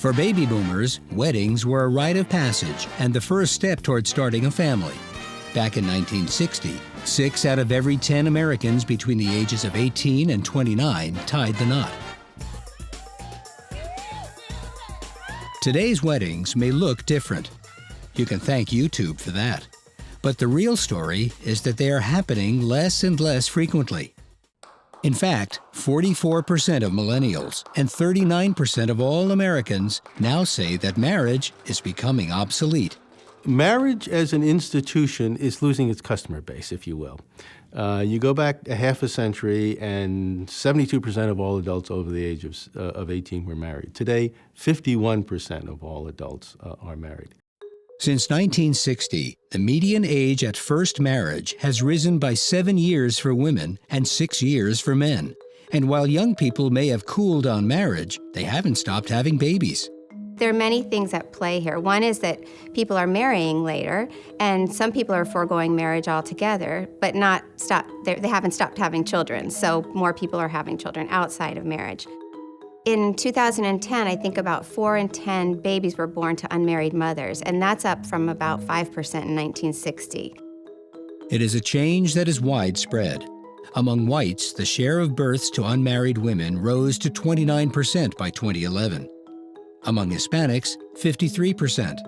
For baby boomers, weddings were a rite of passage and the first step toward starting a family. Back in 1960, 6 out of every 10 Americans between the ages of 18 and 29 tied the knot. Today's weddings may look different. You can thank YouTube for that. But the real story is that they are happening less and less frequently. In fact, 44% of millennials and 39% of all Americans now say that marriage is becoming obsolete. Marriage as an institution is losing its customer base, if you will. You go back a half a century and 72% of all adults over the age of 18 were married. Today, 51% of all adults are married. Since 1960, the median age at first marriage has risen by 7 years for women and 6 years for men. And while young people may have cooled on marriage, they haven't stopped having babies. There are many things at play here. One is that people are marrying later, and some people are foregoing marriage altogether, but they haven't stopped having children, so more people are having children outside of marriage. In 2010, I think about 4 in 10 babies were born to unmarried mothers, and that's up from about 5% in 1960. It is a change that is widespread. Among whites, the share of births to unmarried women rose to 29% by 2011. Among Hispanics, 53%.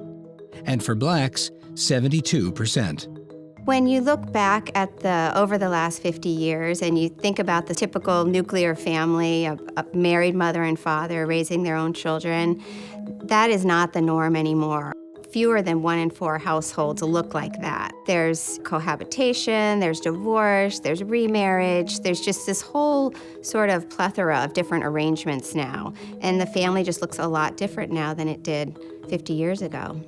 And for blacks, 72%. When you look back at over the last 50 years and you think about the typical nuclear family, a married mother and father raising their own children, that is not the norm anymore. Fewer than 1 in 4 households look like that. There's cohabitation, there's divorce, there's remarriage, there's just this whole sort of plethora of different arrangements now. And the family just looks a lot different now than it did 50 years ago.